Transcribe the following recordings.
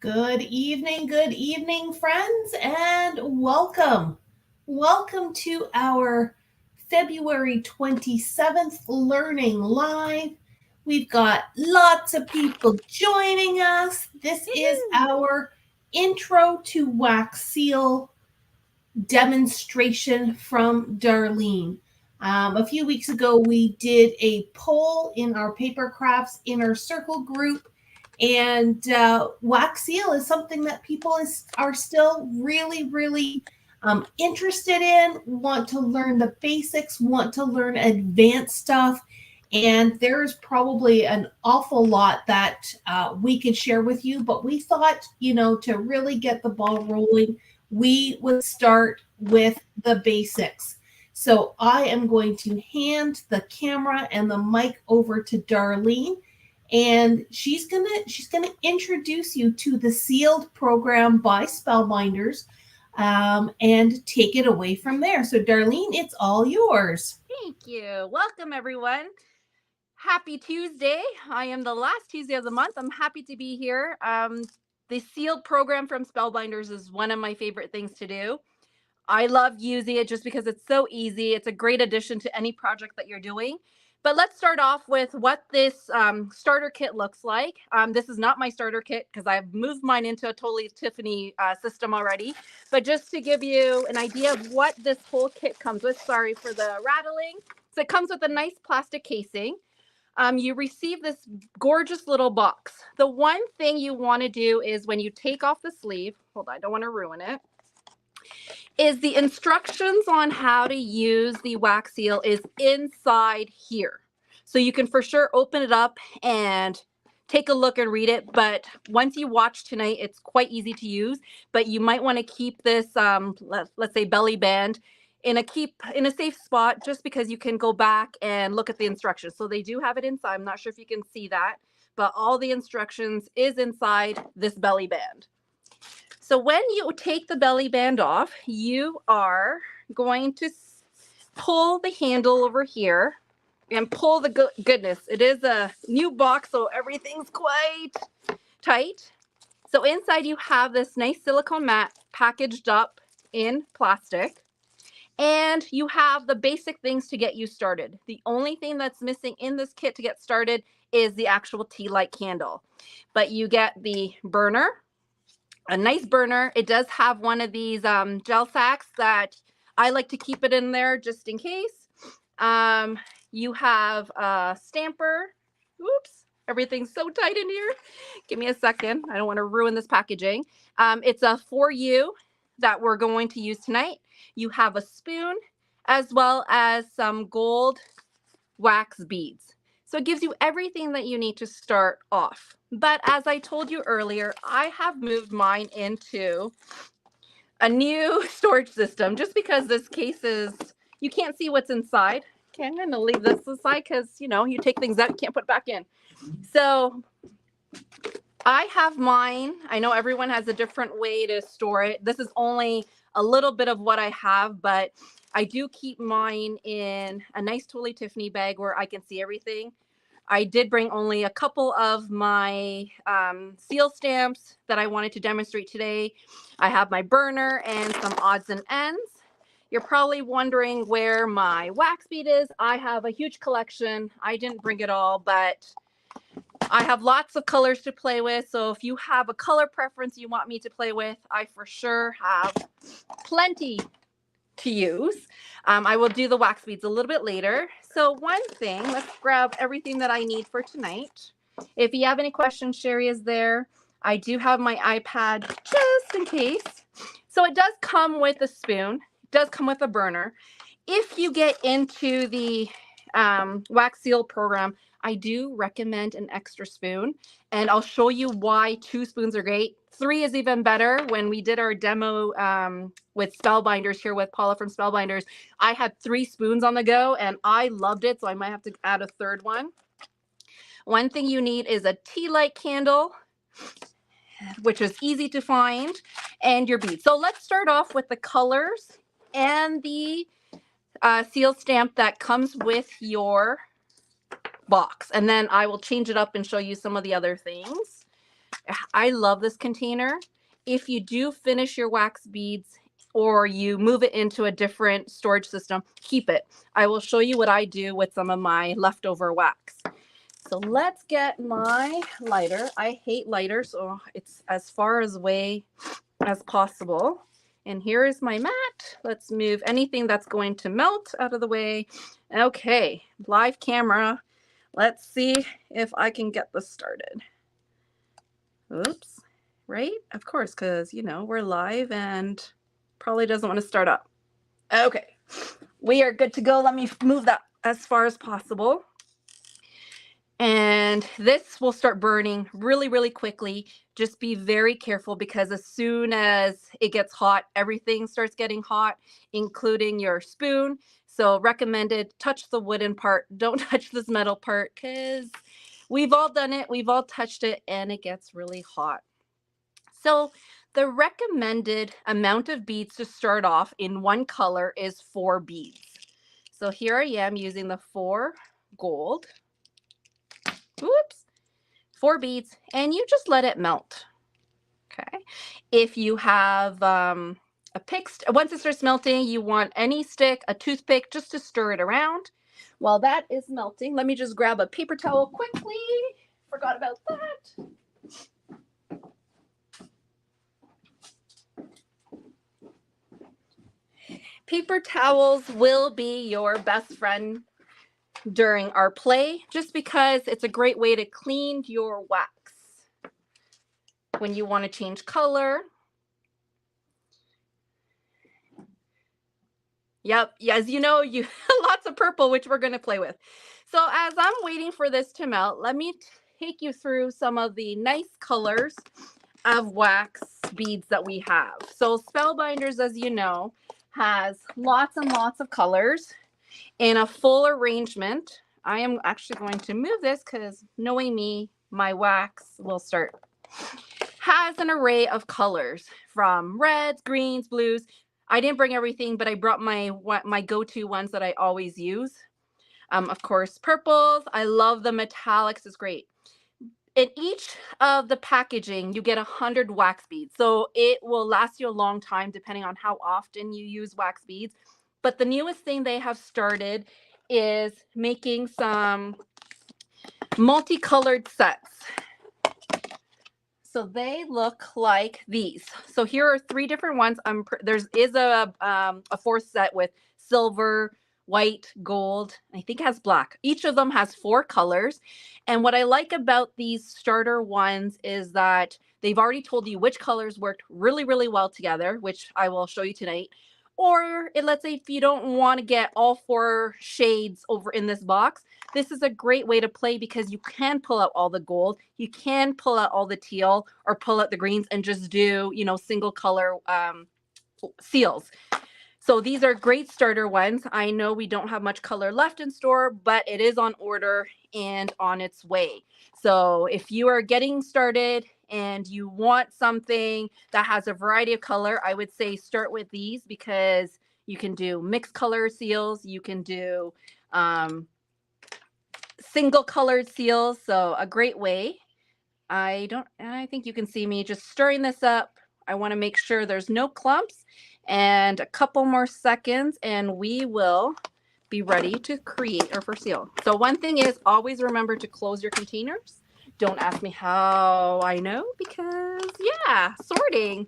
Good evening, friends, and welcome. Welcome to our February 27th Learning Live. We've got lots of people joining us. This is our intro to wax seal demonstration from Darlene. A few weeks ago, we did a poll in our Papercrafts Inner Circle group, and wax seal is something that people are still really interested in, want to learn the basics, want to learn advanced stuff. And there's probably an awful lot that we could share with you, but we thought, to really get the ball rolling, we would start with the basics. So I am going to hand the camera and the mic over to Darlene, and she's gonna introduce you to the sealed program by Spellbinders, and take it away from there. So Darlene, it's all yours. Thank you. Welcome, everyone. Happy Tuesday. I am the last Tuesday of the month. I'm happy to be here. The sealed program from Spellbinders is one of my favorite things to do. I love using it just because it's so easy. It's a great addition to any project that you're doing. But let's start off with what this starter kit looks like. This is not my starter kit because I've moved mine into a totally Tiffany system already. But just to give you an idea of what this whole kit comes with, sorry for the rattling. So it comes with a nice plastic casing. You receive this gorgeous little box. The one thing you want to do is when you take off the sleeve, hold on, I don't want to ruin it, is the instructions on how to use the wax seal is inside here. So you can for sure open it up and take a look and read it. But once you watch tonight, it's quite easy to use. But you might want to keep this, let's say, belly band in a safe spot, just because you can go back and look at the instructions. So they do have it inside. I'm not sure if you can see that, but all the instructions is inside this belly band. So when you take the belly band off, you are going to pull the handle over here and pull the goodness. It is a new box, so everything's quite tight. So inside you have this nice silicone mat packaged up in plastic. And you have the basic things to get you started. The only thing that's missing in this kit to get started is the actual tea light candle. But you get the burner, a nice burner. It does have one of these gel sacks that I like to keep it in there just in case. You have a stamper. Oops, everything's so tight in here. Give me a second. I don't want to ruin this packaging. It's a 4U that we're going to use tonight. You have a spoon as well as some gold wax beads. So it gives you everything that you need to start off. But as I told you earlier, I have moved mine into a new storage system just because this case is, you can't see what's inside. Okay, I'm going to leave this aside because, you take things out, you can't put back in. So I have mine. I know everyone has a different way to store it. This is only a little bit of what I have, but I do keep mine in a nice Totally Tiffany bag where I can see everything. I did bring only a couple of my seal stamps that I wanted to demonstrate today. I have my burner and some odds and ends. You're probably wondering where my wax bead is. I have a huge collection. I didn't bring it all, but I have lots of colors to play with. So if you have a color preference you want me to play with, I for sure have plenty to use. I will do the wax beads a little bit later. So one thing, let's grab everything that I need for tonight. If you have any questions, Sherry is there. I do have my iPad just in case. So it does come with a spoon. It does come with a burner. If you get into the wax seal program, I do recommend an extra spoon, and I'll show you why 2 spoons are great. 3 is even better. When we did our demo with Spellbinders here with Paula from Spellbinders, I had 3 spoons on the go and I loved it, so I might have to add a third one. One thing you need is a tea light candle, which is easy to find, and your beads. So let's start off with the colors and the seal stamp that comes with your box, and then I will change it up and show you some of the other things. I love this container. If you do finish your wax beads or you move it into a different storage system, keep it. I will show you what I do with some of my leftover wax. So let's get my lighter. I hate lighters, so it's as far away as possible. And here is my mat. Let's move anything that's going to melt out of the way. Okay, live camera. Let's see if I can get this started. Oops, right? Of course, because, we're live and probably doesn't want to start up. Okay, we are good to go. Let me move that as far as possible. And this will start burning really, really quickly. Just be very careful because as soon as it gets hot, everything starts getting hot, including your spoon. So recommended, touch the wooden part. Don't touch this metal part because we've all done it. We've all touched it and it gets really hot. So the recommended amount of beads to start off in one color is 4 beads. So here I am using the 4 gold. Oops. 4 beads, and you just let it melt. Okay. If you have a pick, once it starts melting, you want any stick, a toothpick, just to stir it around. While that is melting, let me just grab a paper towel quickly. Forgot about that. Paper towels will be your best friend during our play, just because it's a great way to clean your wax when you want to change color. Yep, as you know, you lots of purple, which we're going to play with. So as I'm waiting for this to melt, let me take you through some of the nice colors of wax beads that we have. So Spellbinders, as you know, has lots and lots of colors in a full arrangement. I am actually going to move this because knowing me, my wax will start. Has an array of colors from reds, greens, blues. I didn't bring everything, but I brought my go-to ones that I always use. Of course, purples. I love the metallics. It's great. In each of the packaging, you get 100 wax beads. So it will last you a long time depending on how often you use wax beads. But the newest thing they have started is making some multicolored sets. So they look like these. So here are 3 different ones. There is a 4th set with silver, white, gold. I think it has black. Each of them has 4 colors. And what I like about these starter ones is that they've already told you which colors worked really, really well together, which I will show you tonight. Or let's say if you don't want to get all 4 shades over in this box, this is a great way to play because you can pull out all the gold, you can pull out all the teal, or pull out the greens and just do, single color seals. So these are great starter ones. I know we don't have much color left in store, but it is on order and on its way. So if you are getting started and you want something that has a variety of color, I would say start with these because you can do mixed color seals. You can do single colored seals. So a great way. I think you can see me just stirring this up. I want to make sure there's no clumps, and a couple more seconds and we will be ready to create our first seal. So one thing is always remember to close your containers. Don't ask me how I know because sorting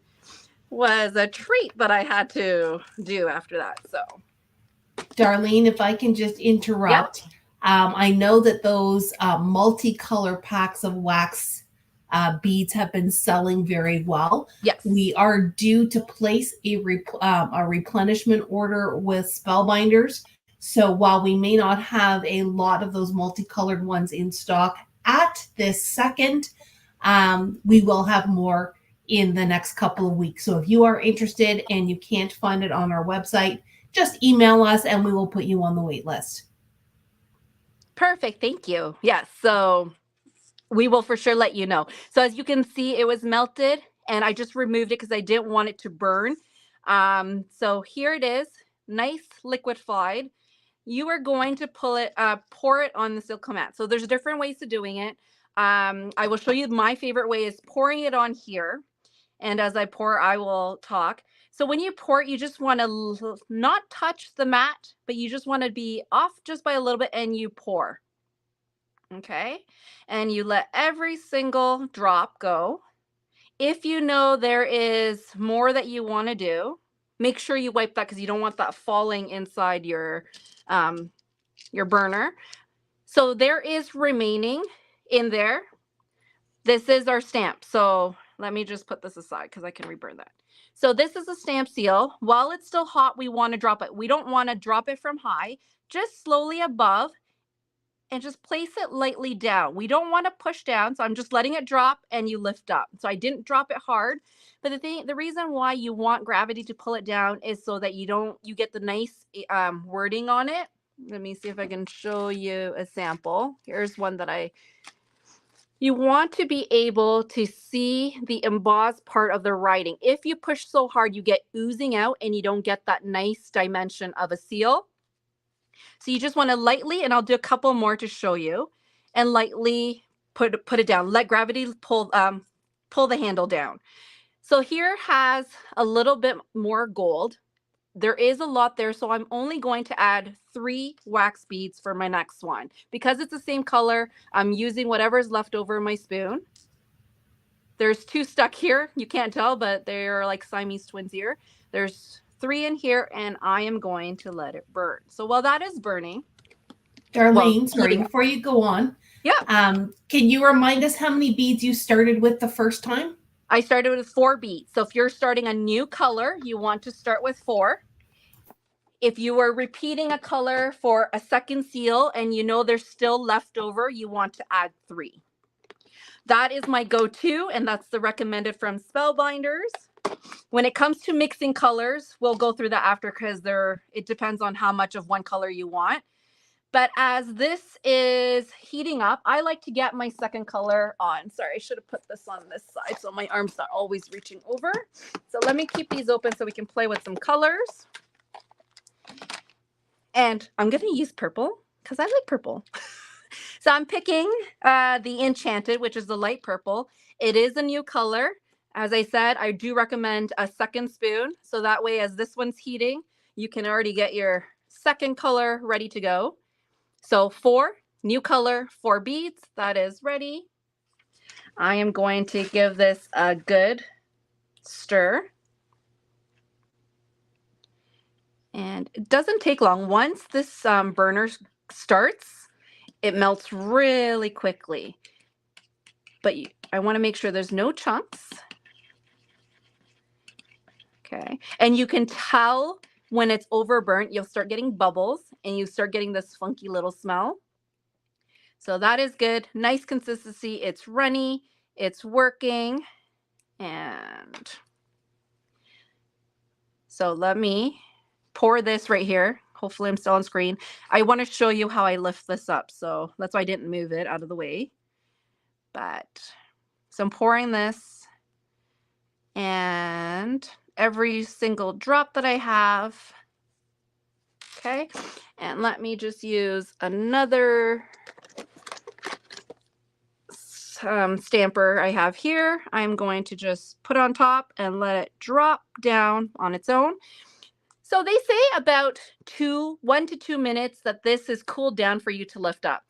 was a treat that I had to do after that. So Darlene, if I can just interrupt. Yep. I know that those multicolor packs of wax beads have been selling very well. Yes. We are due to place a replenishment order with Spellbinders. So while we may not have a lot of those multicolored ones in stock at this second, we will have more in the next couple of weeks. So if you are interested and you can't find it on our website, just email us and we will put you on the wait list. Perfect. Thank you. Yes. So we will for sure let you know. So as you can see, it was melted and I just removed it because I didn't want it to burn. So here it is, nice liquefied. You are going to pour it on the silicone mat. So there's different ways of doing it. I will show you my favorite way is pouring it on here. And as I pour, I will talk. So when you pour it, you just want to not touch the mat, but you just want to be off just by a little bit and you pour. Okay. And you let every single drop go. If you know there is more that you want to do, make sure you wipe that because you don't want that falling inside your burner. So there is remaining in there. This is our stamp. So let me just put this aside because I can reburn that. So this is a stamp seal. While it's still hot, we want to drop it. We don't want to drop it from high, just slowly above and just place it lightly down. We don't want to push down. So I'm just letting it drop and you lift up. So I didn't drop it hard. But the reason why you want gravity to pull it down is so that you get the nice wording on it. Let me see if I can show you a sample. Here's one that you want to be able to see the embossed part of the writing. If you push so hard, you get oozing out and you don't get that nice dimension of a seal. So you just want to lightly, and I'll do a couple more to show you, and lightly put it down. Let gravity pull the handle down. So here has a little bit more gold. There is a lot there, so I'm only going to add 3 wax beads for my next one. Because it's the same color, I'm using whatever's left over in my spoon. There's 2 stuck here. You can't tell, but they're like Siamese twins here. There's 3 in here, and I am going to let it burn. So while that is burning... Darlene, sorry, before you go on. Yeah. Can you remind us how many beads you started with the first time? I started with 4 beads. So if you're starting a new color, you want to start with 4. If you were repeating a color for a second seal and you know there's still left over, you want to add 3. That is my go-to, and that's the recommended from Spellbinders. When it comes to mixing colors, we'll go through that after because it depends on how much of one color you want. But as this is heating up, I like to get my second color on. Sorry, I should have put this on this side so my arm's not always reaching over. So let me keep these open so we can play with some colors. And I'm going to use purple because I like purple. So I'm picking the Enchanted, which is the light purple. It is a new color. As I said, I do recommend a second spoon. So that way, as this one's heating, you can already get your second color ready to go. So 4, new color, 4 beads. That is ready. I am going to give this a good stir. And it doesn't take long. Once this burner starts, it melts really quickly. But I want to make sure there's no chunks. Okay. And you can tell when it's overburnt, you'll start getting bubbles and you start getting this funky little smell. So that is good. Nice consistency. It's runny. It's working. And so let me pour this right here. Hopefully I'm still on screen. I want to show you how I lift this up. So that's why I didn't move it out of the way. But so I'm pouring this, and every single drop that I have. Okay. And let me just use another stamper I have here. I'm going to just put on top and let it drop down on its own. So they say about 1 to 2 minutes that this is cooled down for you to lift up.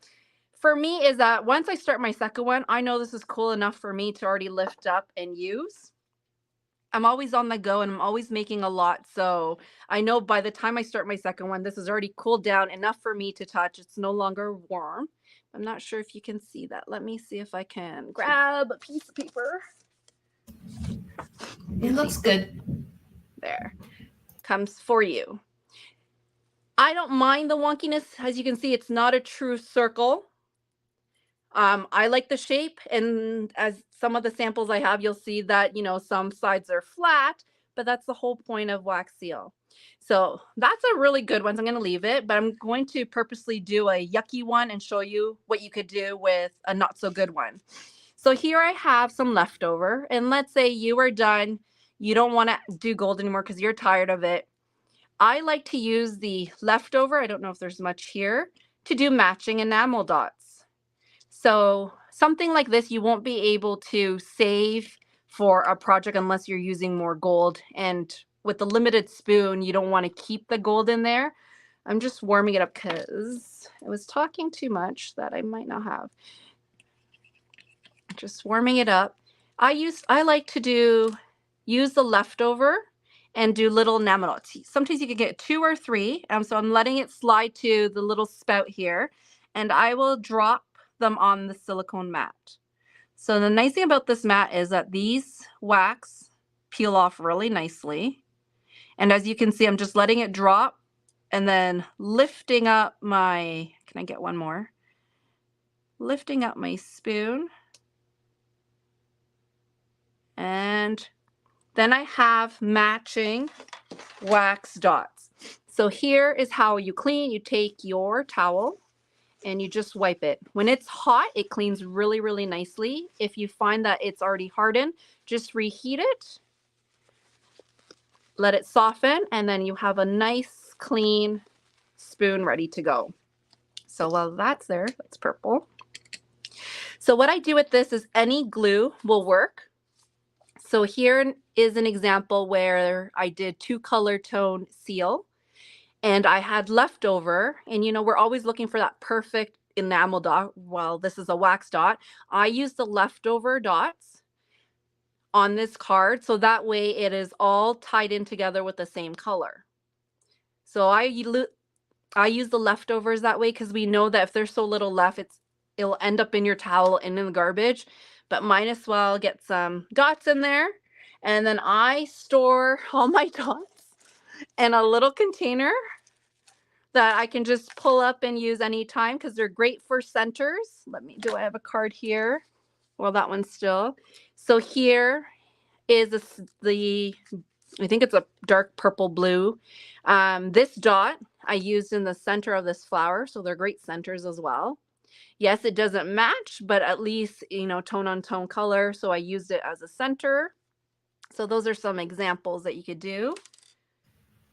For me is that once I start my second one, I know this is cool enough for me to already lift up and use. I'm always on the go and I'm always making a lot. So I know by the time I start my second one, this is already cooled down enough for me to touch. It's no longer warm. I'm not sure if you can see that. Let me see if I can grab a piece of paper. It looks good. There. Comes for you. I don't mind the wonkiness. As you can see, it's not a true circle. I like the shape, and as some of the samples I have, you'll see that, some sides are flat, but that's the whole point of wax seal. So that's a really good one. So I'm going to leave it, but I'm going to purposely do a yucky one and show you what you could do with a not so good one. So here I have some leftover, and let's say you are done. You don't want to do gold anymore because you're tired of it. I like to use the leftover, I don't know if there's much here, to do matching enamel dots. So something like this, you won't be able to save for a project unless you're using more gold. And with the limited spoon, you don't want to keep the gold in there. I'm just warming it up because I was talking too much that I might not have. Just warming it up. I like to use the leftover and do little enamels. Sometimes you can get 2 or 3. So I'm letting it slide to the little spout here, and I will drop them on the silicone mat. So the nice thing about this mat is that these wax peel off really nicely. And as you can see, I'm just letting it drop and then lifting up my, can I get one more? Lifting up my spoon. And then I have matching wax dots. So here is how you clean. You take your towel and you just wipe it. When it's hot, it cleans really, really nicely. If you find that it's already hardened, just reheat it, let it soften, and then you have a nice, clean spoon ready to go. So while that's there, that's purple. So what I do with this is any glue will work. So here is an example where I did 2 color tone seal and I had leftover, and we're always looking for that perfect enamel dot. Well, this is a wax dot. I use the leftover dots on this card so that way it is all tied in together with the same color. So I use the leftovers that way because we know that if there's so little left, it'll end up in your towel and in the garbage. But might as well get some dots in there. And then I store all my dots in a little container that I can just pull up and use anytime because they're great for centers. Do I have a card here? Well, that one's still. So here is I think it's a dark purple blue. This dot I used in the center of this flower, so they're great centers as well. Yes, it doesn't match, but at least, tone on tone color. So I used it as a center. So those are some examples that you could do.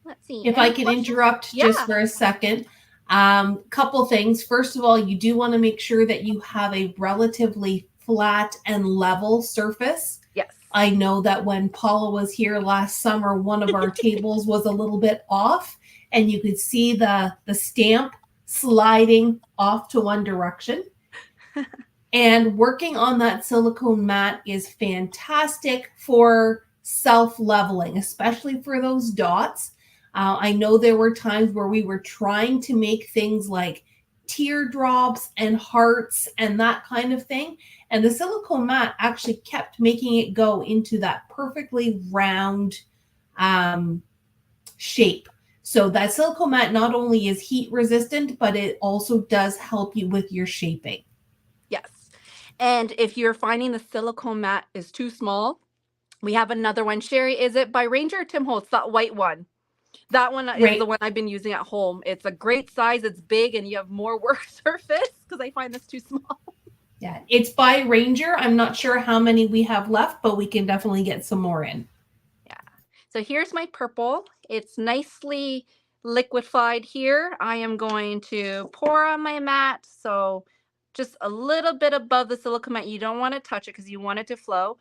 Let's see. If I can interrupt just for a second, couple things. First of all, you do want to make sure that you have a relatively flat and level surface. Yes. I know that when Paula was here last summer, one of our tables was a little bit off, and you could see the stamp sliding off to one direction. And working on that silicone mat is fantastic for self-leveling, especially for those dots. I know there were times where we were trying to make things like teardrops and hearts and that kind of thing. And the silicone mat actually kept making it go into that perfectly round shape. So that silicone mat not only is heat resistant, but it also does help you with your shaping. Yes. And if you're finding the silicone mat is too small, we have another one. Sherry, is it by Ranger or Tim Holtz, that white one? That one is the one I've been using at home. It's a great size. It's big and you have more work surface because I find this too small. Yeah, it's by Ranger. I'm not sure how many we have left, but we can definitely get some more in. Yeah. So here's my purple. It's nicely liquefied here. I am going to pour on my mat. So just a little bit above the silicone mat. You don't want to touch it because you want it to flow.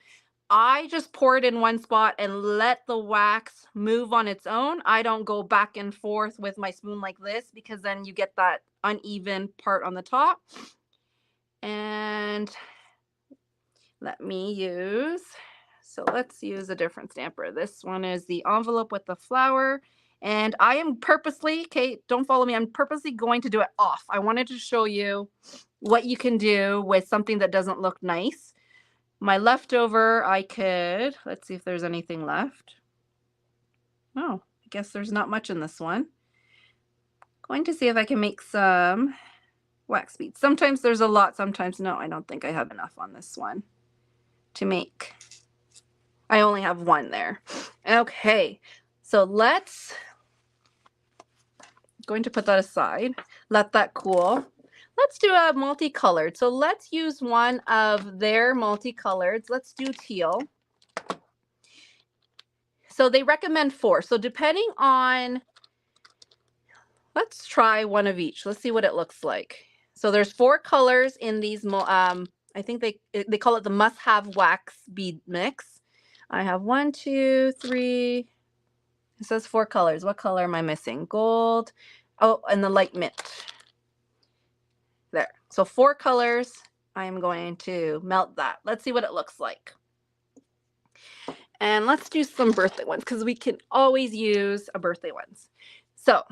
I just pour it in one spot and let the wax move on its own. I don't go back and forth with my spoon like this because then you get that uneven part on the top. And let's use a different stamper. This one is the envelope with the flower. And I am purposely, Kate, don't follow me. I'm purposely going to do it off. I wanted to show you what you can do with something that doesn't look nice. My leftover, let's see if there's anything left. Oh, I guess there's not much in this one. Going to see if I can make some wax beads. Sometimes there's a lot, sometimes no. I don't think I have enough on this one to make. I only have one there. Okay, so going to put that aside, let that cool. Let's do a multicolored. So let's use one of their multicoloreds. Let's do teal. So they recommend 4. So depending on, let's try one of each. Let's see what it looks like. So there's 4 colors in these I think they call it the must-have wax bead mix. I have 1, 2, 3. It says 4 colors. What color am I missing? Gold. Oh, and the light mint. There. So 4 colors. I'm going to melt that. Let's see what it looks like. And let's do some birthday ones because we can always use a birthday ones. So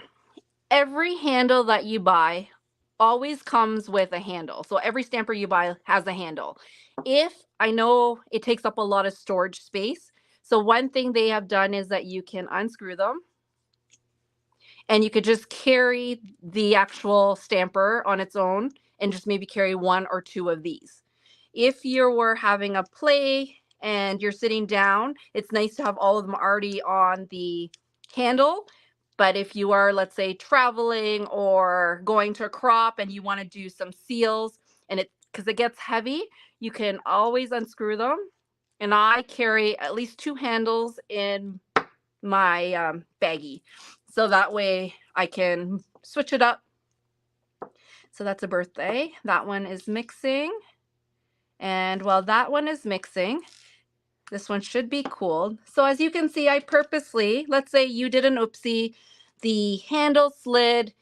every handle that you buy always comes with a handle. So every stamper you buy has a handle. If I know it takes up a lot of storage space, so one thing they have done is that you can unscrew them and you could just carry the actual stamper on its own and just maybe carry 1 or 2 of these. If you were having a play and you're sitting down, it's nice to have all of them already on the handle. But if you are, let's say, traveling or going to a crop and you want to do some seals, and because it gets heavy, you can always unscrew them. And I carry at least 2 handles in my baggie, so that way I can switch it up. So that's a birthday. That one is mixing. And while that one is mixing, this one should be cooled. So as you can see, I purposely, let's say you did an oopsie, the handle slid.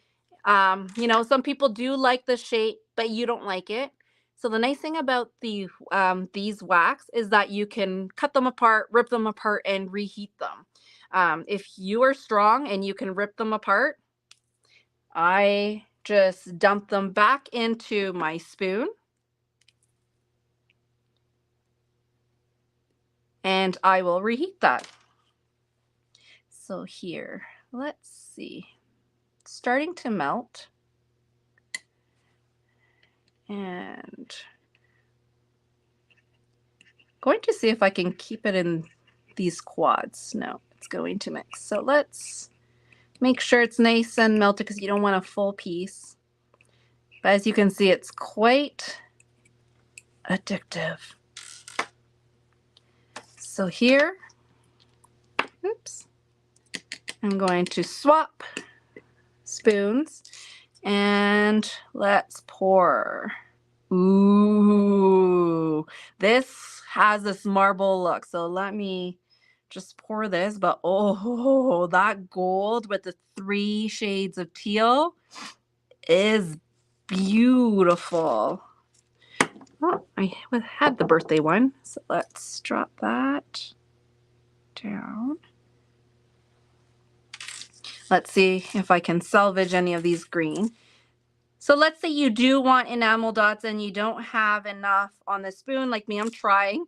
Some people do like the shape, but you don't like it. So the nice thing about these wax is that you can cut them apart, rip them apart, and reheat them. If you are strong and you can rip them apart, I just dump them back into my spoon. And I will reheat that. So here, let's see. It's starting to melt. And going to see if I can keep it in these quads. No, it's going to mix. So let's make sure it's nice and melted because you don't want a full piece. But as you can see, it's quite addictive. So here, oops, I'm going to swap spoons and let's pour. Ooh, this has this marble look. So let me just pour this, but oh, that gold with the 3 shades of teal is beautiful. Oh, I had the birthday one, so let's drop that down. Let's see if I can salvage any of these green. So let's say you do want enamel dots and you don't have enough on the spoon, like me, I'm trying.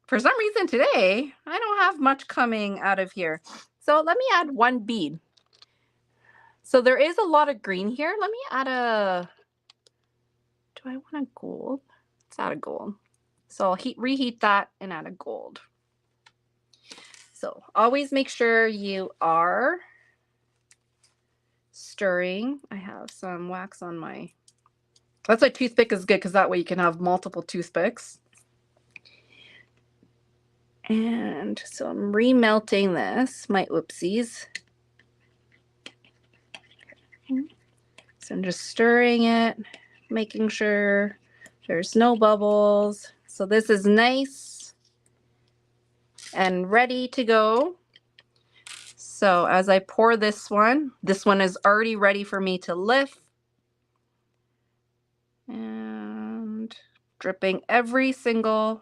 For some reason today, I don't have much coming out of here. So let me add 1 bead. So there is a lot of green here. Let me add do I want a gold? Let's add a gold. So I'll reheat that and add a gold. So always make sure you are stirring. I have some wax on my, that's why toothpick is good, because that way you can have multiple toothpicks. And so I'm remelting this, my oopsies. So I'm just stirring it, making sure there's no bubbles. So this is nice and ready to go. So as I pour this one is already ready for me to lift. And dripping every single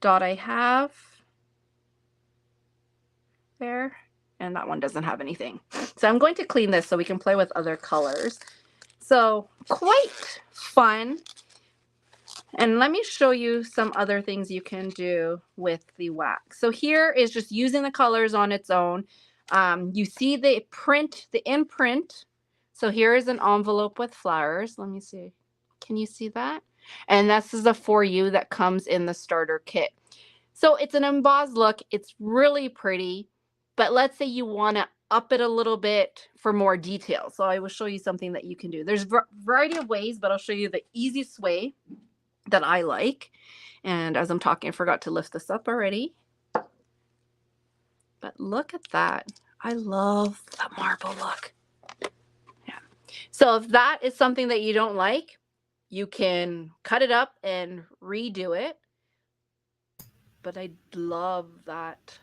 dot I have there. And that one doesn't have anything. So I'm going to clean this so we can play with other colors. So quite fun. And let me show you some other things you can do with the wax. So here is just using the colors on its own. You see the print, the imprint. So here is an envelope with flowers. Let me see. Can you see that? And this is a For You that comes in the starter kit. So it's an embossed look. It's really pretty. But let's say you want to up it a little bit for more detail. So I will show you something that you can do. There's a variety of ways, but I'll show you the easiest way that I like. And as I'm talking, I forgot to lift this up already. But look at that. I love that marble look. Yeah. So if that is something that you don't like, You can cut it up and redo it, but I love that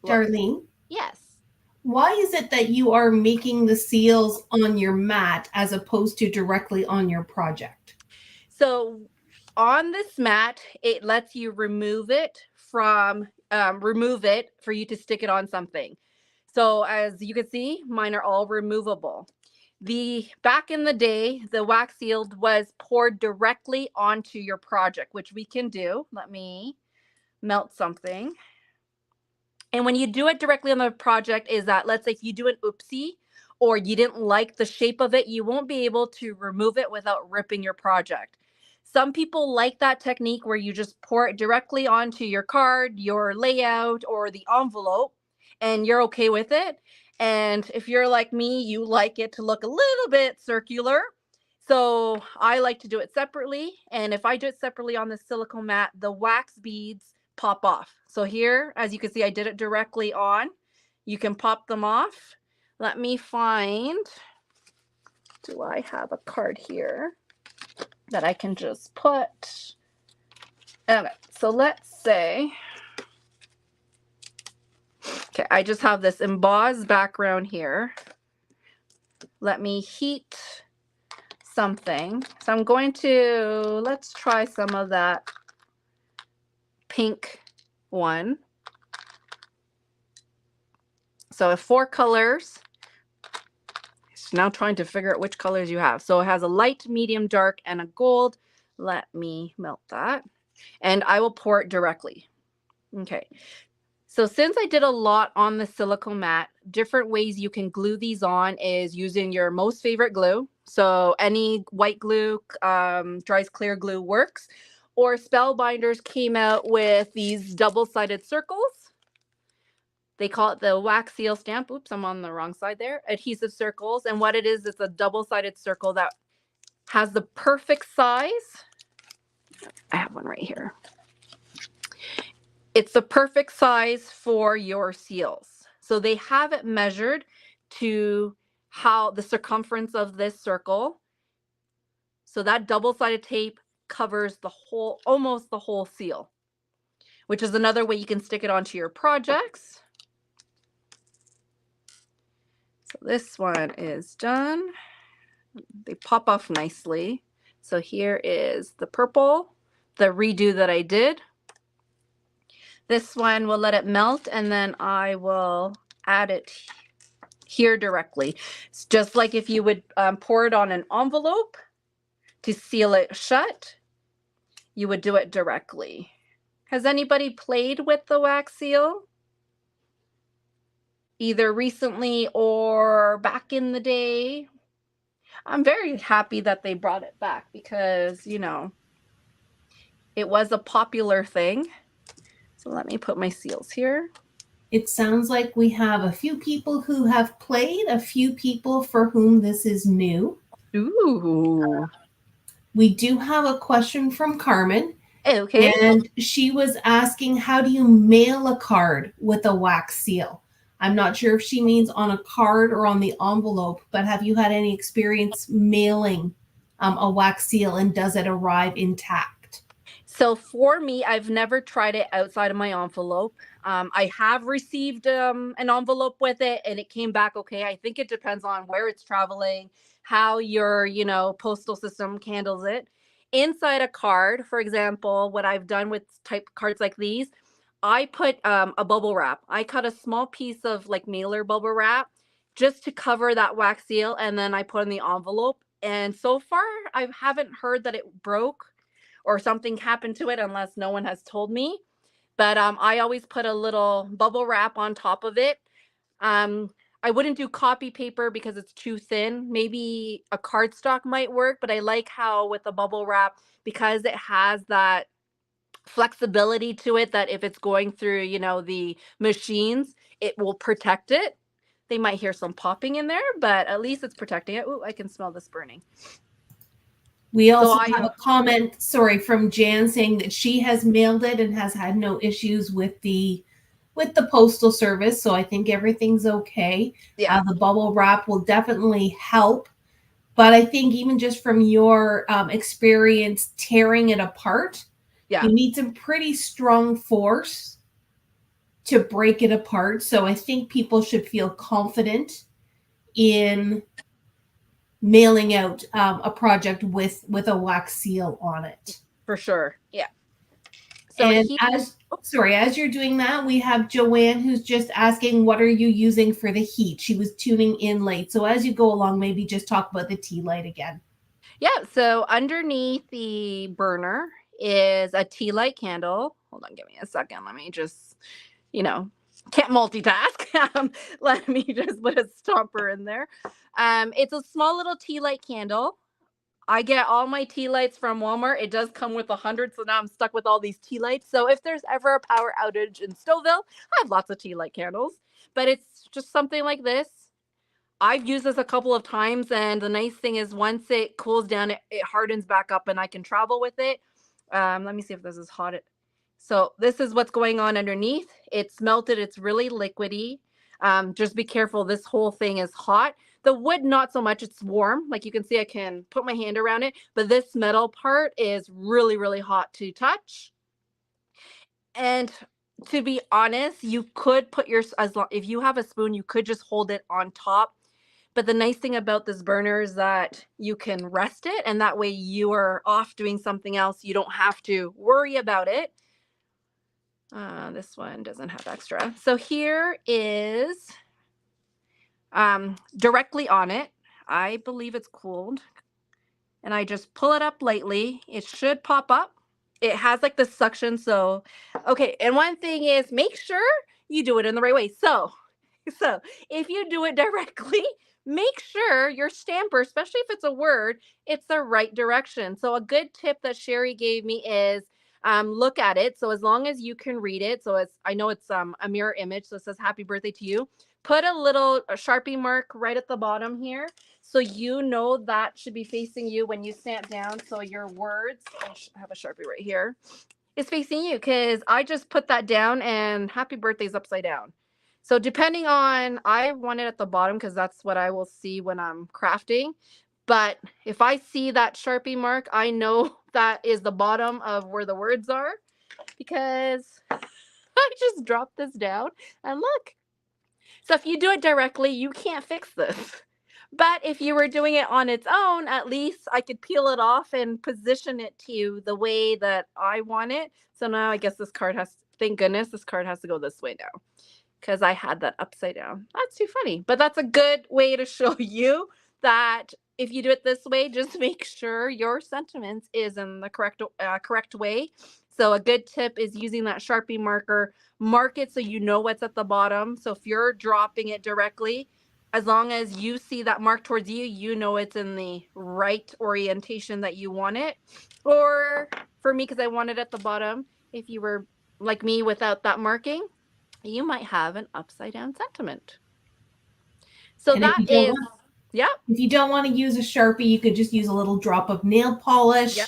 look. Darlene, Yes. why is it that you are making the seals on your mat as opposed to directly on your project? So on this mat, it lets you remove it for you to stick it on something. So as you can see, mine are all removable. The back in the day, the wax sealed was poured directly onto your project, which we can do. Let me melt something. And when you do it directly on the project, is that, let's say if you do an oopsie or you didn't like the shape of it, you won't be able to remove it without ripping your project. Some people like that technique where you just pour it directly onto your card, your layout, or the envelope, and you're okay with it. And if you're like me, you like it to look a little bit circular. So I like to do it separately. And if I do it separately on the silicone mat, the wax beads pop off. So here, as you can see, I did it directly on. You can pop them off. Let me find, do I have a card here that I can just put? Okay, so let's say, okay, I just have this embossed background here. Let me heat something. So I'm going to, let's try some of that pink one. So I have 4 colors. So now trying to figure out which colors you have. So it has a light, medium, dark, and a gold. Let me melt that. And I will pour it directly. Okay. So since I did a lot on the silicone mat, different ways you can glue these on is using your most favorite glue. So any white glue, dries clear glue works. Or Spellbinders came out with these double-sided circles. They call it the wax seal stamp. Oops, I'm on the wrong side there. Adhesive circles. And what it is, it's a double-sided circle that has the perfect size. I have one right here. It's the perfect size for your seals. So they have it measured to how the circumference of this circle. So that double-sided tape covers the whole, almost the whole seal, which is another way you can stick it onto your projects. So this one is done. They pop off nicely. So here is the purple, the redo that I did. This one will let it melt and then I will add it here directly. It's just like if you would pour it on an envelope to seal it shut, you would do it directly. Has anybody played with the wax seal? Either recently or back in the day? I'm very happy that they brought it back because, you know, it was a popular thing. So let me put my seals here. It sounds like we have a few people who have played, a few people for whom this is new. Ooh. We do have a question from Carmen, Okay. and she was asking, how do you mail a card with a wax seal? I'm not sure if she means on a card or on the envelope, but have you had any experience mailing a wax seal, and does it arrive intact? So for me, I've never tried it outside of my envelope. I have received an envelope with it and it came back okay. I think it depends on where it's traveling, how your, postal system handles it. Inside a card, for example, what I've done with type cards like these, I put a bubble wrap. I cut a small piece of like mailer bubble wrap just to cover that wax seal and then I put in the envelope. And so far, I haven't heard that it broke or something happened to it unless no one has told me. But I always put a little bubble wrap on top of it. I wouldn't do copy paper because it's too thin. Maybe a cardstock might work, but I like how with the bubble wrap, because it has that flexibility to it that if it's going through, the machines, it will protect it. They might hear some popping in there, but at least it's protecting it. Ooh, I can smell this burning. We So also I have a comment, from Jan saying that she has mailed it and has had no issues with the postal service. So I think everything's okay. Yeah. The bubble wrap will definitely help But I think even just from your experience tearing it apart, Yeah, you need some pretty strong force to break it apart. So I think people should feel confident in mailing out a project with a wax seal on it. for sure. Yeah. So And he as you're doing that, we have Joanne who's just asking, what are you using for the heat? She was tuning in late. So as you go along, maybe just talk about the tea light again. Yeah, so underneath the burner is a tea light candle. Hold on, give me a second. Let me just, you know, can't multitask. Let me just put a stopper in there. It's a small little tea light candle. I get all my tea lights from Walmart. It does come with 100, so now I'm stuck with all these tea lights. So if there's ever a power outage in Stouffville, I have lots of tea light candles. But it's just something like this. I've used this a couple of times, and the nice thing is once it cools down, it hardens back up, and I can travel with it. Let me see if this is hot. So this is what's going on underneath. It's melted. It's really liquidy. Just be careful. This whole thing is hot. The wood, not so much. It's warm. Like you can see, I can put my hand around it, but this metal part is really, really hot to touch. And to be honest, you could put your, as long if you have a spoon, you could just hold it on top. But the nice thing about this burner is that you can rest it, and that way you are off doing something else. You don't have to worry about it. This one doesn't have extra. So here is directly on it. I believe it's cooled. And I just pull it up lightly. It should pop up. It has like the suction. So, okay. And one thing is make sure you do it in the right way. So if you do it directly, make sure your stamper, especially if it's a word, it's the right direction. So a good tip that Sherry gave me is look at it. So as long as you can read it, so it's I know it's a mirror image, so it says happy birthday to you. Put a Sharpie mark right at the bottom here. So you know that should be facing you when you stamp down. So your words, I have a Sharpie right here, is facing you because I just put that down and happy birthday's upside down. So depending on, I want it at the bottom because that's what I will see when I'm crafting. But if I see that Sharpie mark, I know that is the bottom of where the words are because I just dropped this down and look. So if you do it directly, you can't fix this. But if you were doing it on its own, at least I could peel it off and position it to the way that I want it. So now I guess this card has, thank goodness, this card has to go this way now because I had that upside down. That's too funny. But that's a good way to show you that if you do it this way, just make sure your sentiments is in the correct way. So a good tip is using that Sharpie marker, mark it so you know what's at the bottom. So if you're dropping it directly, as long as you see that mark towards you, you know it's in the right orientation that you want it. Or for me, because I want it at the bottom, if you were like me without that marking, you might have an upside down sentiment. So And that is, yeah, if you don't want to use a Sharpie, you could just use a little drop of nail yeah, polish,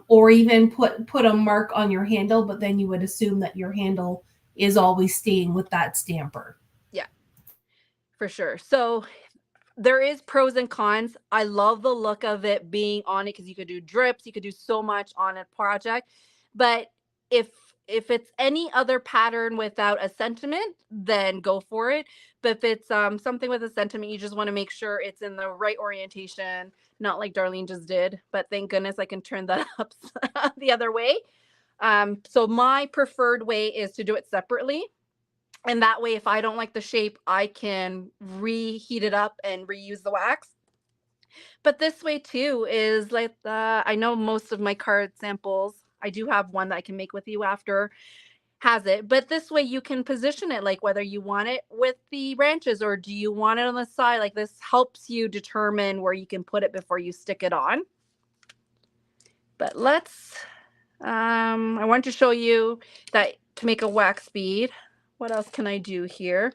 or even put a mark on your handle. But then you would assume that your handle is always staying with that stamper. yeah, for sure. So there is pros and cons. I love the look of it being on it because you could do drips, you could do so much on a project. But if if it's any other pattern without a sentiment, then go for it. But if it's something with a sentiment, you just want to make sure it's in the right orientation, not like Darlene just did. But thank goodness I can turn that up the other way. So my preferred way is to do it separately, and that way if I don't like the shape, I can reheat it up and reuse the wax. But this way too is like I know most of my card samples, I do have one that I can make with you after, has it, but this way you can position it like whether you want it with the branches or do you want it on the side. Like this helps you determine where you can put it before you stick it on. But let's I want to show you that to make a wax bead, what else can I do here?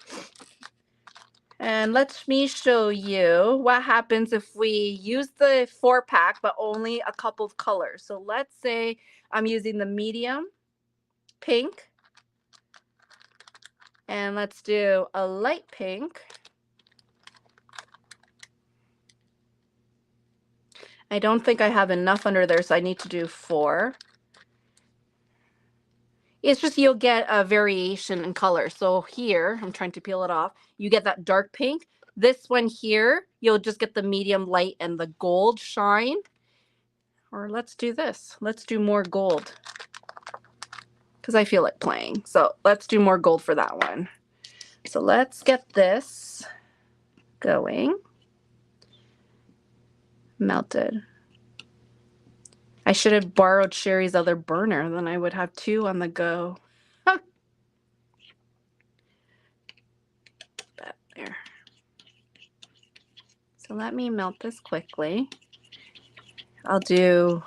And let me show you what happens if we use the 4-pack, but only a couple of colors. So let's say I'm using the medium pink, and let's do a light pink. I don't think I have enough under there, so I need to do 4. It's just you'll get a variation in color. So here, I'm trying to peel it off. You get that dark pink. This one here, you'll just get the medium light and the gold shine. Or let's do this. Let's do more gold. Because I feel like playing. So let's do more gold for that one. So let's get this going. Melted. I should have borrowed Sherry's other burner, then I would have 2 on the go. There. So let me melt this quickly. I'll do,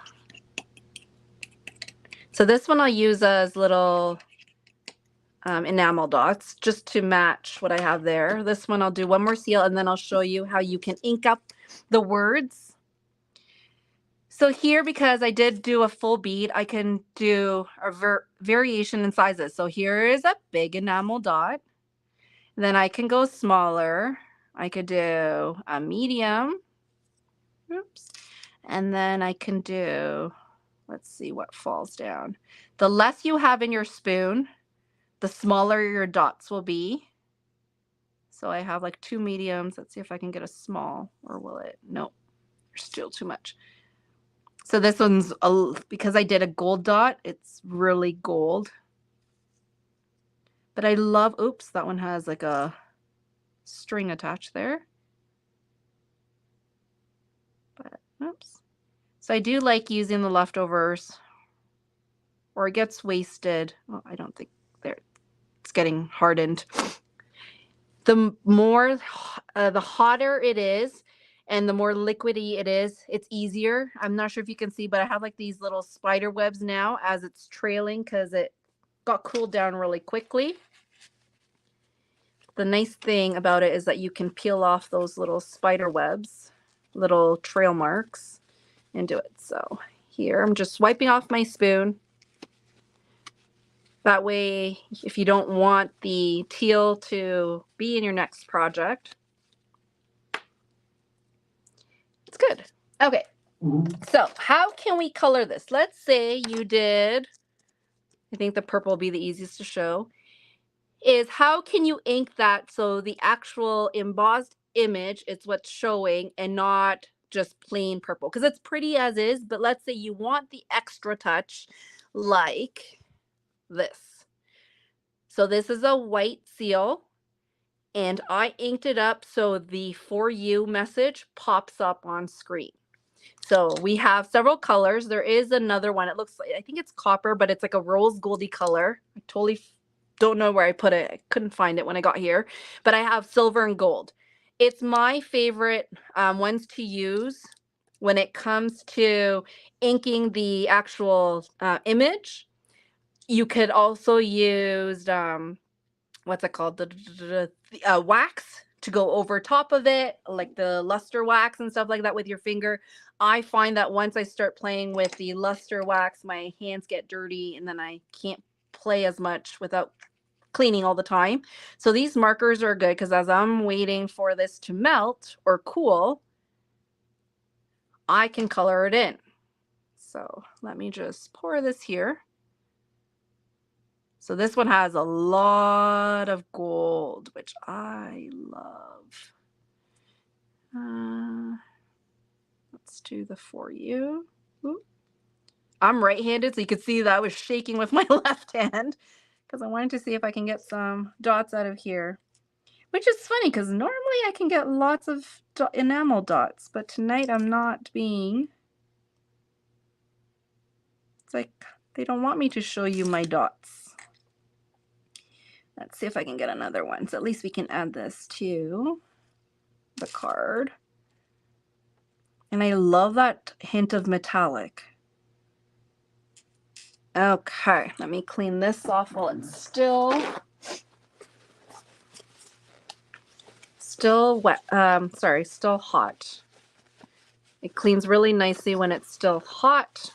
so this one I'll use as little enamel dots just to match what I have there. This one I'll do one more seal and then I'll show you how you can ink up the words. So here, because I did do a full bead, I can do a variation in sizes. So here is a big enamel dot. Then I can go smaller. I could do a medium. Oops. And then I can do, let's see what falls down. The less you have in your spoon, the smaller your dots will be. So I have like 2 mediums. Let's see if I can get a small, or will it? Nope, there's still too much. So this one's, because I did a gold dot, it's really gold. But I love, oops, that one has like a string attached there. But, oops. So I do like using the leftovers, or it gets wasted. Well, I don't think it's getting hardened. The more, the hotter it is, and the more liquidy it is, it's easier. I'm not sure if you can see, but I have like these little spider webs now as it's trailing because it got cooled down really quickly. The nice thing about it is that you can peel off those little spider webs, little trail marks, and do it. So here, I'm just wiping off my spoon. That way, if you don't want the teal to be in your next project, it's good. Okay, so how can we color this? Let's say you did, I think the purple will be the easiest to show, is how can you ink that so the actual embossed image is what's showing and not just plain purple, because it's pretty as is, but let's say you want the extra touch like this. So this is a white seal and I inked it up so the for you message pops up on screen. So we have several colors. There is another one. It looks like, I think it's copper, but it's like a rose goldy color. I totally don't know where I put it. I couldn't find it when I got here, but I have silver and gold. It's my favorite ones to use when it comes to inking the actual image. You could also use, what's it called? The wax to go over top of it, like the luster wax and stuff like that with your finger. I find that once I start playing with the luster wax, my hands get dirty and then I can't play as much without cleaning all the time. So these markers are good because as I'm waiting for this to melt or cool, I can color it in. So let me just pour this here. So this one has a lot of gold, which I love. Let's do the for you. Ooh. I'm right-handed, so you can see that I was shaking with my left hand because I wanted to see if I can get some dots out of here. Which is funny because normally I can get lots of enamel dots, but tonight I'm not being... It's like they don't want me to show you my dots. Let's see if I can get another one. So at least we can add this to the card. And I love that hint of metallic. Okay, let me clean this off while it's still wet. Still hot. It cleans really nicely when it's still hot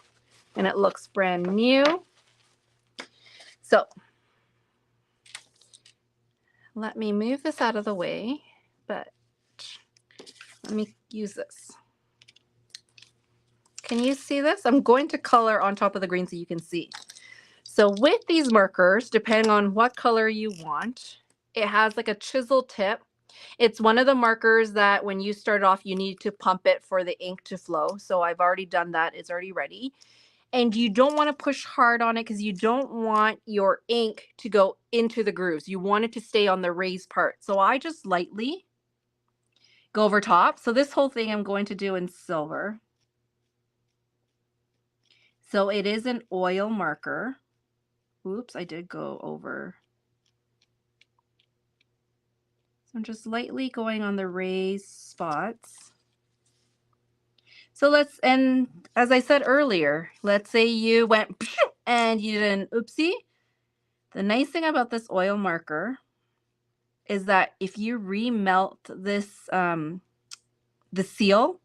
and it looks brand new. So let me move this out of the way, but let me use this. Can you see this? I'm going to color on top of the green so you can see. So with these markers, depending on what color you want, it has like a chisel tip. It's one of the markers that when you start off, you need to pump it for the ink to flow. So I've already done that. It's already ready. And you don't want to push hard on it because you don't want your ink to go into the grooves. You want it to stay on the raised part. So I just lightly go over top. So this whole thing I'm going to do in silver. So it is an oil marker. Oops, I did go over. So I'm just lightly going on the raised spots. So and as I said earlier, let's say you went and you did an oopsie. The nice thing about this oil marker is that if you remelt this, the seal,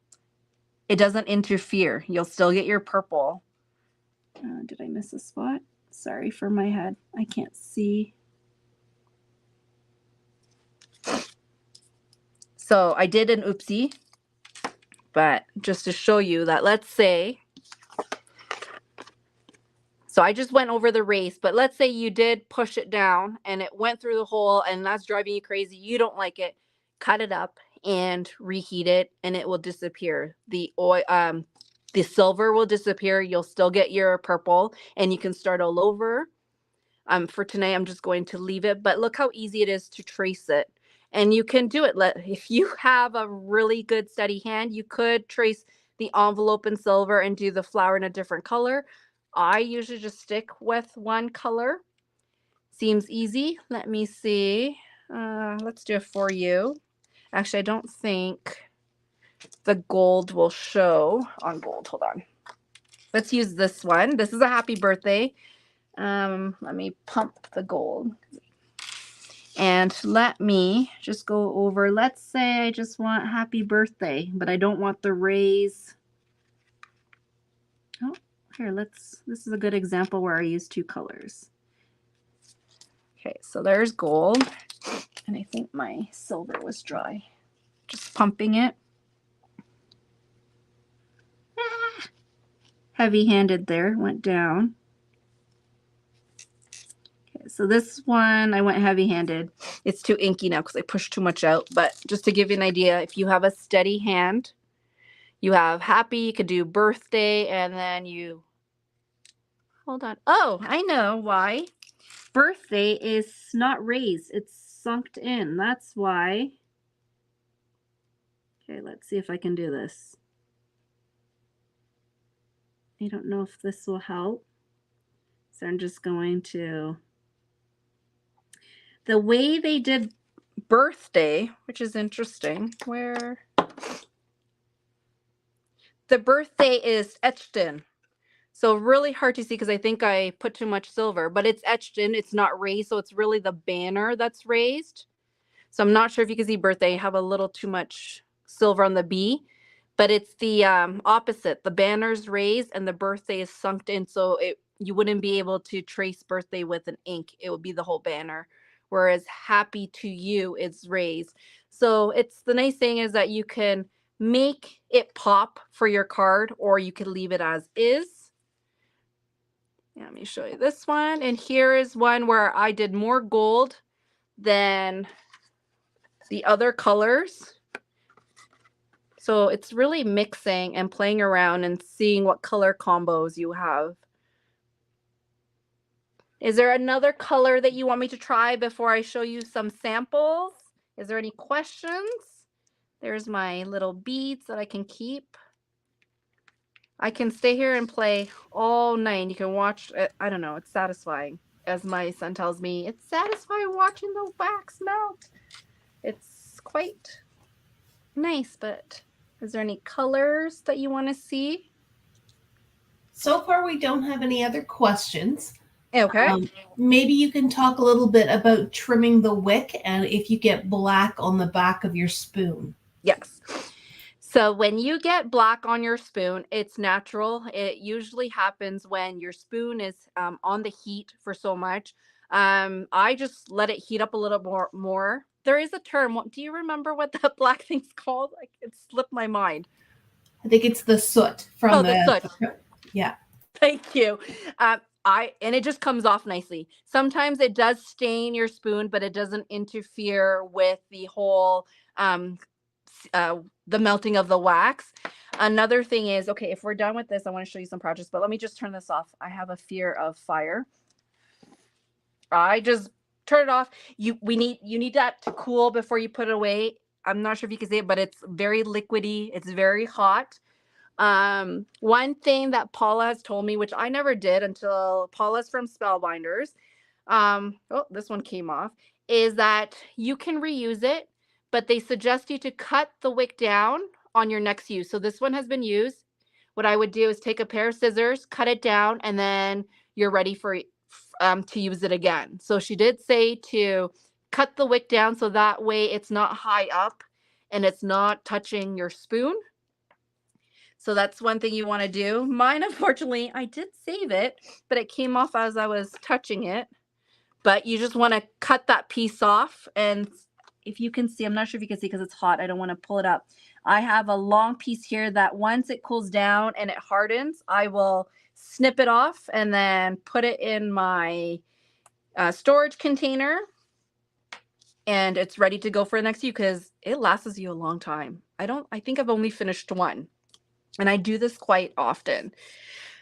it doesn't interfere. You'll still get your purple. Did I miss a spot? Sorry for my head. I can't see. So I did an oopsie, but just to show you that, let's say, so I just went over the race, but let's say you did push it down and it went through the hole and that's driving you crazy. You don't like it. Cut it up and reheat it and it will disappear. The oil, the silver will disappear. You'll still get your purple and you can start all over. For tonight, I'm just going to leave it, but look how easy it is to trace it. And you can do it. If you have a really good steady hand, you could trace the envelope in silver and do the flower in a different color. I usually just stick with one color. Seems easy. Let me see. Let's do it for you. Actually, I don't think the gold will show on gold. Hold on. Let's use this one. This is a happy birthday. Let me pump the gold. And let me just go over, let's say I just want happy birthday, but I don't want the raise. Oh, here, this is a good example where I use two colors. Okay, so there's gold. And I think my silver was dry. Just pumping it. Heavy-handed there, went down. So this one, I went heavy-handed. It's too inky now because I pushed too much out. But just to give you an idea, if you have a steady hand, you have happy, you could do birthday, and then you... Hold on. Oh, I know why. Birthday is not raised. It's sunk in. That's why. Okay, let's see if I can do this. I don't know if this will help. So I'm just going to... The way they did birthday, which is interesting, where the birthday is etched in. So really hard to see because I think I put too much silver, but it's etched in. It's not raised, so it's really the banner that's raised. So I'm not sure if you can see birthday. I have a little too much silver on the B, but it's the opposite. The banner's raised and the birthday is sunk in, so you wouldn't be able to trace birthday with an ink. It would be the whole banner. Whereas happy to you is raised. So it's the nice thing is that you can make it pop for your card or you can leave it as is. Let me show you this one. And here is one where I did more gold than the other colors. So it's really mixing and playing around and seeing what color combos you have. Is there another color that you want me to try before I show you some samples? Is there any questions? There's my little beads that I can keep. I can stay here and play all night. You can watch it. I don't know. It's satisfying. As my son tells me, it's satisfying watching the wax melt. It's quite nice, but is there any colors that you want to see? So far, we don't have any other questions. Okay. Maybe you can talk a little bit about trimming the wick and if you get black on the back of your spoon. Yes. So when you get black on your spoon, it's natural. It usually happens when your spoon is on the heat for so much. I just let it heat up a little more. There is a term. Do you remember what that black thing's called? Like, it slipped my mind. I think it's the soot from Oh, the soot. yeah. Thank you. And it just comes off nicely. Sometimes it does stain your spoon, but it doesn't interfere with the whole um the melting of the wax. Another thing is, okay, if we're done with this, I want to show you some projects, but let me just turn this off. I have a fear of fire. I just turn it off. You need that to cool before you put it away. I'm not sure if you can see it, but it's very liquidy. It's very hot. One thing that Paula has told me, which I never did until Paula's from Spellbinders, oh, this one came off, is that you can reuse it, but they suggest you to cut the wick down on your next use. So this one has been used. What I would do is take a pair of scissors, cut it down, and then you're ready for to use it again. So she did say to cut the wick down so that way it's not high up and it's not touching your spoon. So that's one thing you want to do. Mine, unfortunately, I did save it, but it came off as I was touching it. But you just want to cut that piece off. And if you can see, I'm not sure if you can see because it's hot. I don't want to pull it up. I have a long piece here that once it cools down and it hardens, I will snip it off and then put it in my storage container. And it's ready to go for the next use because it lasts you a long time. I think I've only finished one. And I do this quite often.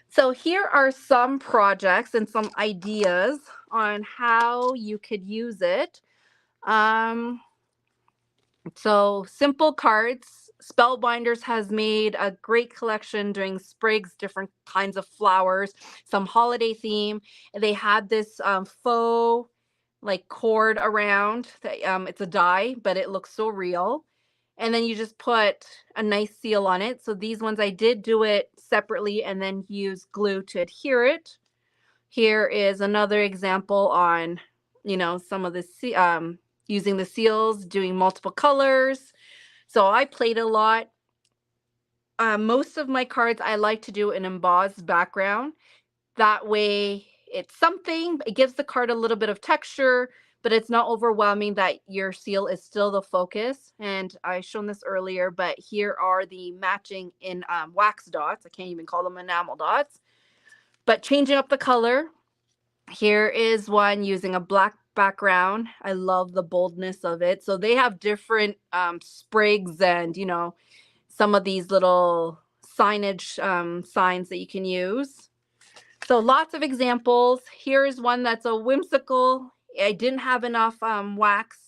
So here are some projects and some ideas on how you could use it. So simple cards. Spellbinders has made a great collection doing sprigs, different kinds of flowers, some holiday theme. They had this faux like cord around. It's a die, but it looks so real. And then you just put a nice seal on it. So these ones I did do it separately and then use glue to adhere it. Here is another example on, some of the using the seals, doing multiple colors. So I played a lot. Most of my cards I like to do an embossed background. That way it's something, it gives the card a little bit of texture, but it's not overwhelming that your seal is still the focus. And I shown this earlier, but here are the matching in wax dots. I can't even call them enamel dots, but changing up the color. Here is one using a black background. I love the boldness of it. So they have different sprigs and, some of these little signage signs that you can use. So lots of examples. Here's one that's a whimsical. I didn't have enough wax,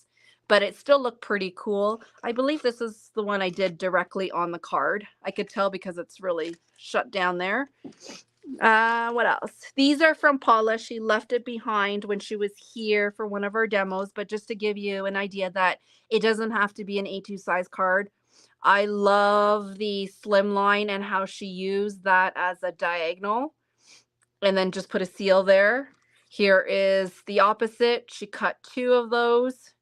but it still looked pretty cool. I believe this is the one I did directly on the card. I could tell because it's really shut down there. What else? These are from Paula. She left it behind when she was here for one of our demos, but just to give you an idea that it doesn't have to be an A2 size card. I love the slim line and how she used that as a diagonal and then just put a seal there. Here is the opposite. She cut 2 of those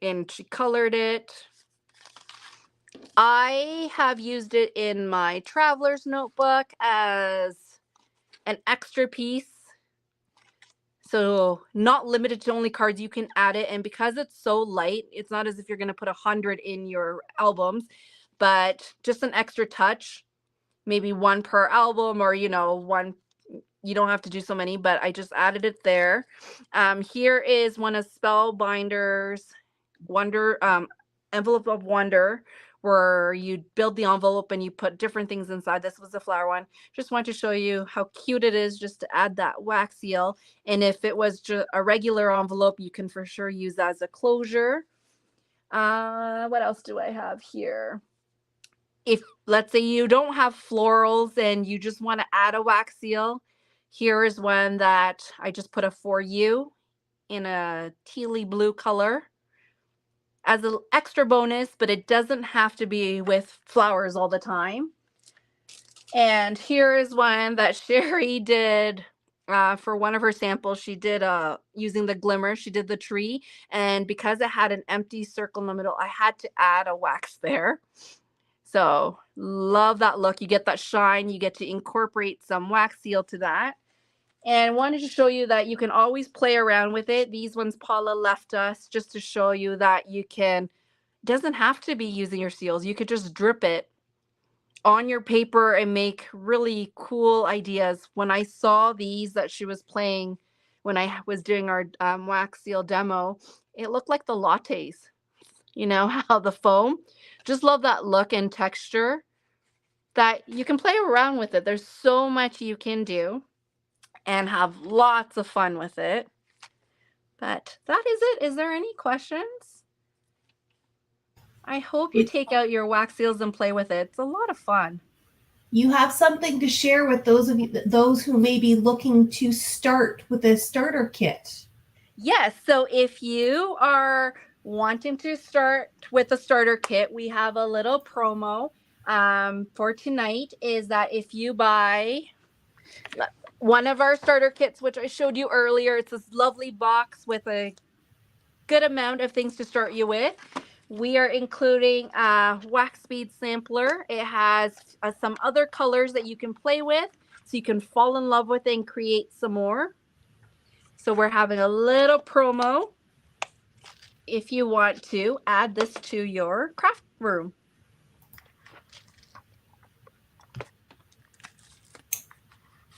and she colored it. I have used it in my traveler's notebook as an extra piece. So not limited to only cards, you can add it. And because it's so light, it's not as if you're going to put 100 in your albums, but just an extra touch, maybe 1 per album or, one. You don't have to do so many, but I just added it there. Here is one of Spellbinders Wonder Envelope of Wonder, where you build the envelope and you put different things inside. This was the flower one. Just wanted to show you how cute it is just to add that wax seal. And if it was just a regular envelope, you can for sure use that as a closure. What else do I have here? If let's say you don't have florals and you just want to add a wax seal, here is one that I just put a for you in a tealy blue color as an extra bonus, but it doesn't have to be with flowers all the time. And here is one that Sherry did for one of her samples. She did using the glimmer, she did the tree. And because it had an empty circle in the middle, I had to add a wax there. So love that look. You get that shine. You get to incorporate some wax seal to that. And wanted to show you that you can always play around with it. These ones Paula left us just to show you that you can, doesn't have to be using your seals. You could just drip it on your paper and make really cool ideas. When I saw these that she was playing when I was doing our wax seal demo, it looked like the lattes. You know, how the foam. Just love that look and texture that you can play around with it. There's so much you can do and have lots of fun with it. But that is it. Is there any questions? I hope you take out your wax seals and play with it. It's a lot of fun. You have something to share with those who may be looking to start with a starter kit. Yes, so if you are wanting to start with a starter kit, we have a little promo for tonight is that if you buy one of our starter kits, which I showed you earlier, it's this lovely box with a good amount of things to start you with. We are including a wax bead sampler. It has some other colors that you can play with so you can fall in love with it and create some more. So we're having a little promo if you want to add this to your craft room.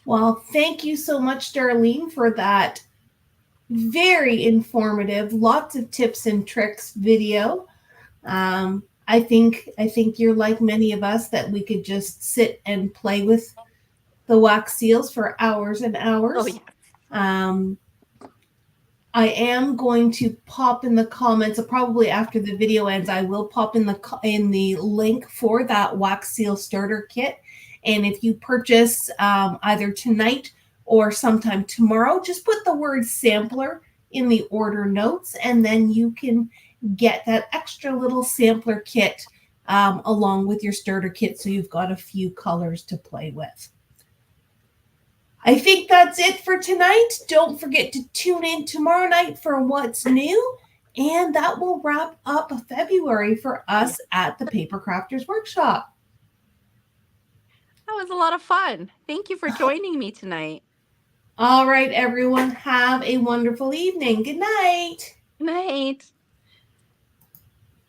Well, thank you so much, Darlene, for that very informative, lots of tips and tricks video. I think you're like many of us that we could just sit and play with the wax seals for hours and hours. Oh, yeah. I am going to pop in the comments, probably after the video ends, I will pop in the link for that wax seal starter kit. And if you purchase either tonight or sometime tomorrow, just put the word sampler in the order notes, and then you can get that extra little sampler kit along with your starter kit, so you've got a few colors to play with. I think that's it for tonight. Don't forget to tune in tomorrow night for What's New, and that will wrap up February for us at the Papercrafters Workshop. That was a lot of fun. Thank you for joining me tonight. All right, everyone, have a wonderful evening. Good night. Good night.